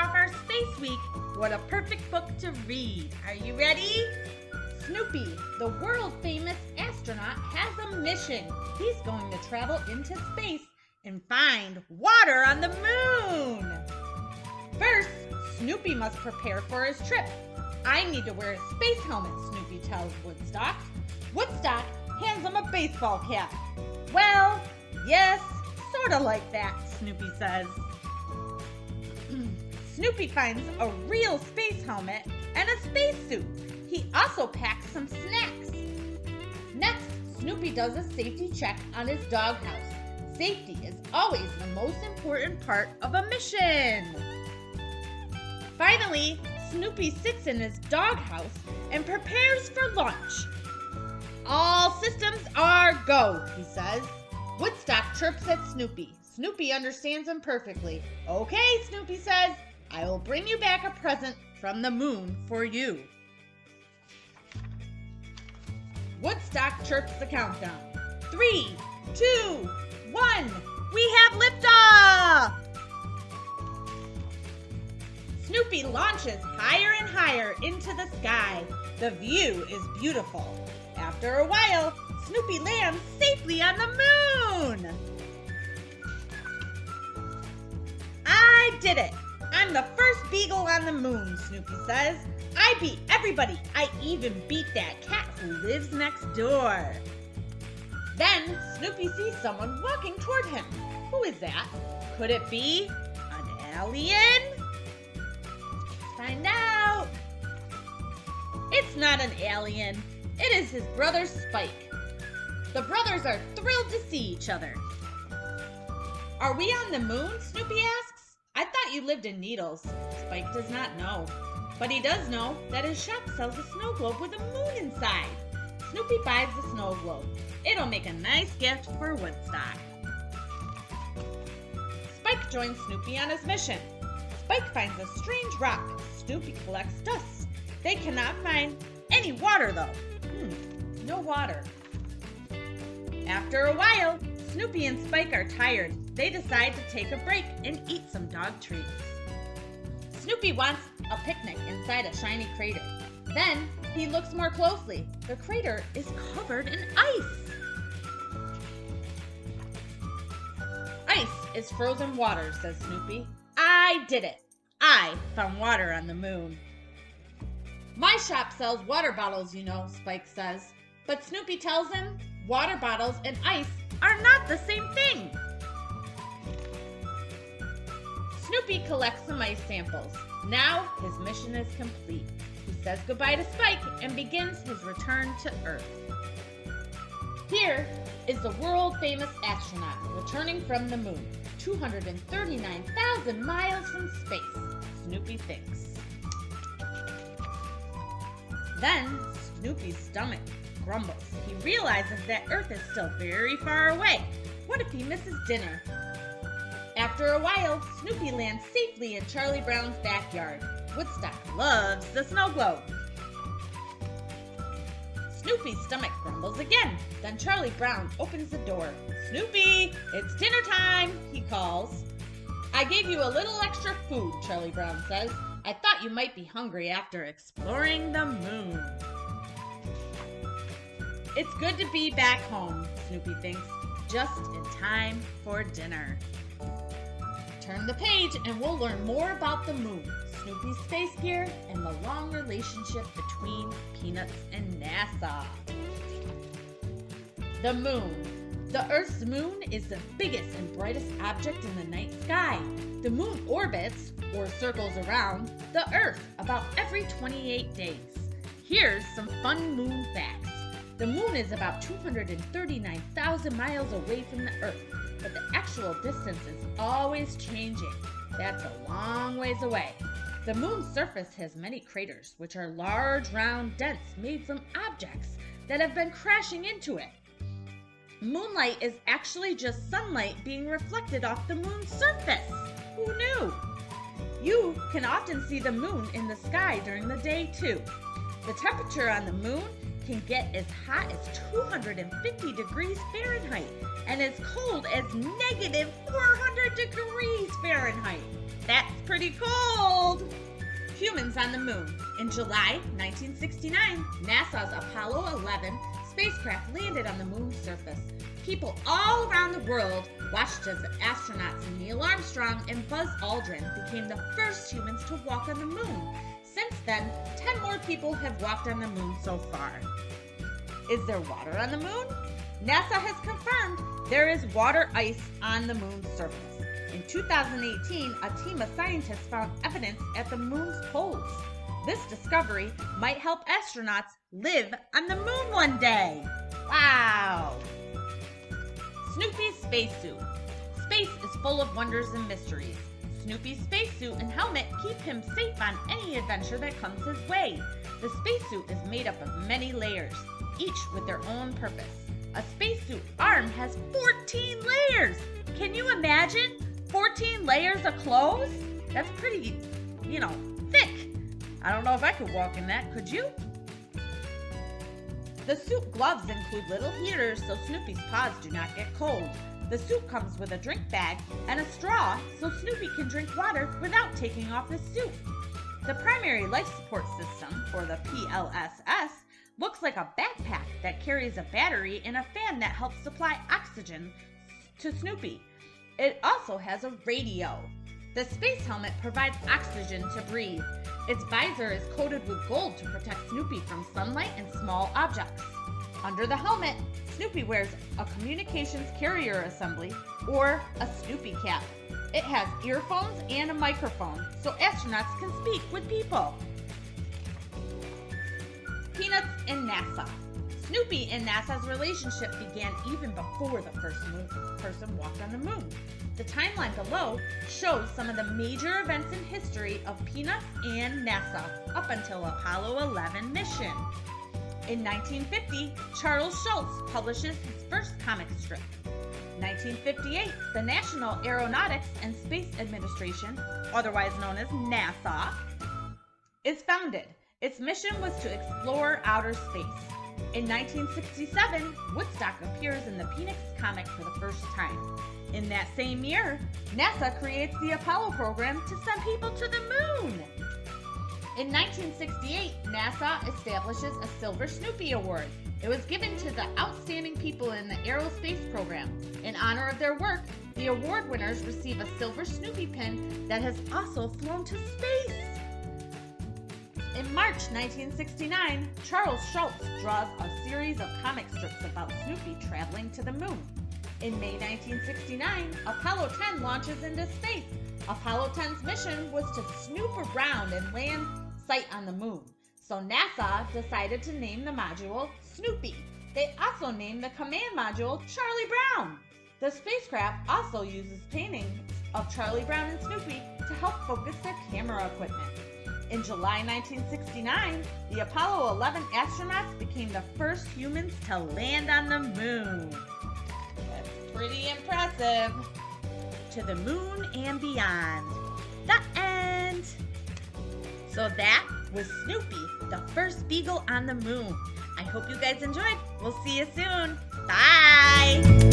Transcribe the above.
off our space week, what a perfect book to read. Are you ready? Snoopy, the world-famous astronaut, has a mission. He's going to travel into space and find water on the moon. First, Snoopy must prepare for his trip. I need to wear a space helmet, Snoopy tells Woodstock. Woodstock hands him a baseball cap. Well, yes, sort of like that, Snoopy says. Snoopy finds a real space helmet and a spacesuit. He also packs some snacks. Next, Snoopy does a safety check on his doghouse. Safety is always the most important part of a mission. Finally, Snoopy sits in his doghouse and prepares for lunch. All systems are go, he says. Woodstock chirps at Snoopy. Snoopy understands him perfectly. Okay, Snoopy says, I will bring you back a present from the moon for you. Woodstock chirps the countdown. 3, 2, 1, we have liftoff! Snoopy launches higher and higher into the sky. The view is beautiful. After a while, Snoopy lands safely on the moon. I did it! I'm the first Beagle on the moon, Snoopy says. I beat everybody. I even beat that cat who lives next door. Then Snoopy sees someone walking toward him. Who is that? Could it be an alien? Find out. It's not an alien. It is his brother Spike. The brothers are thrilled to see each other. Are we on the moon? Snoopy asks. I thought you lived in Needles. Spike does not know. But he does know that his shop sells a snow globe with a moon inside. Snoopy buys the snow globe. It'll make a nice gift for Woodstock. Spike joins Snoopy on his mission. Spike finds a strange rock. Snoopy collects dust. They cannot find any water though. No water. After a while, Snoopy and Spike are tired. They decide to take a break and eat some dog treats. Snoopy wants a picnic inside a shiny crater. Then he looks more closely. The crater is covered in ice. Ice is frozen water, says Snoopy. I did it. I found water on the moon. My shop sells water bottles, you know, Spike says. But Snoopy tells him water bottles and ice are not the same thing. Snoopy collects some ice samples. Now his mission is complete. He says goodbye to Spike and begins his return to Earth. Here is the world-famous astronaut returning from the moon, 239,000 miles from space, Snoopy thinks. Then Snoopy's stomach grumbles. He realizes that Earth is still very far away. What if he misses dinner? After a while, Snoopy lands safely in Charlie Brown's backyard. Woodstock loves the snow globe. Snoopy's stomach grumbles again. Then Charlie Brown opens the door. Snoopy, it's dinner time, he calls. I gave you a little extra food, Charlie Brown says. I thought you might be hungry after exploring the moon. It's good to be back home, Snoopy thinks, just in time for dinner. Turn the page and we'll learn more about the moon, Snoopy's space gear, and the long relationship between Peanuts and NASA. The moon. The Earth's moon is the biggest and brightest object in the night sky. The moon orbits, or circles around, the Earth about every 28 days. Here's some fun moon facts. The moon is about 239,000 miles away from the Earth, but the actual distance is always changing. That's a long ways away. The moon's surface has many craters, which are large, round dents made from objects that have been crashing into it. Moonlight is actually just sunlight being reflected off the moon's surface. Who knew? You can often see the moon in the sky during the day too. The temperature on the moon can get as hot as 250 degrees Fahrenheit and as cold as -400 degrees Fahrenheit. That's pretty cold. Humans on the moon. In July 1969, NASA's Apollo 11 spacecraft landed on the moon's surface. People all around the world watched as the astronauts Neil Armstrong and Buzz Aldrin became the first humans to walk on the moon. Since then, 10 more people have walked on the moon so far. Is there water on the moon? NASA has confirmed there is water ice on the moon's surface. In 2018, a team of scientists found evidence at the moon's poles. This discovery might help astronauts live on the moon one day. Wow! Snoopy's spacesuit. Space is full of wonders and mysteries. Snoopy's spacesuit and helmet keep him safe on any adventure that comes his way. The spacesuit is made up of many layers, each with their own purpose. A spacesuit arm has 14 layers! Can you imagine? 14 layers of clothes? That's pretty, thick. I don't know if I could walk in that, could you? The suit gloves include little heaters so Snoopy's paws do not get cold. The suit comes with a drink bag and a straw so Snoopy can drink water without taking off the suit. The primary life support system, or the PLSS, looks like a backpack that carries a battery and a fan that helps supply oxygen to Snoopy. It also has a radio. The space helmet provides oxygen to breathe. Its visor is coated with gold to protect Snoopy from sunlight and small objects. Under the helmet, Snoopy wears a communications carrier assembly, or a Snoopy cap. It has earphones and a microphone, so astronauts can speak with people. Peanuts and NASA. Snoopy and NASA's relationship began even before the first person walked on the moon. The timeline below shows some of the major events in history of Peanuts and NASA up until Apollo 11 mission. In 1950, Charles Schulz publishes his first comic strip. 1958, the National Aeronautics and Space Administration, otherwise known as NASA, is founded. Its mission was to explore outer space. In 1967, Woodstock appears in the Peanuts comic for the first time. In that same year, NASA creates the Apollo program to send people to the moon. In 1968, NASA establishes a Silver Snoopy Award. It was given to the outstanding people in the aerospace program. In honor of their work, the award winners receive a Silver Snoopy pin that has also flown to space. In March 1969, Charles Schulz draws a series of comic strips about Snoopy traveling to the moon. In May 1969, Apollo 10 launches into space. Apollo 10's mission was to snoop around and land sight on the moon. So NASA decided to name the module Snoopy. They also named the command module Charlie Brown. The spacecraft also uses paintings of Charlie Brown and Snoopy to help focus their camera equipment. In July 1969, the Apollo 11 astronauts became the first humans to land on the moon. That's pretty impressive. To the moon and beyond. The end. So that was Snoopy, the first Beagle on the moon. I hope you guys enjoyed. We'll see you soon. Bye.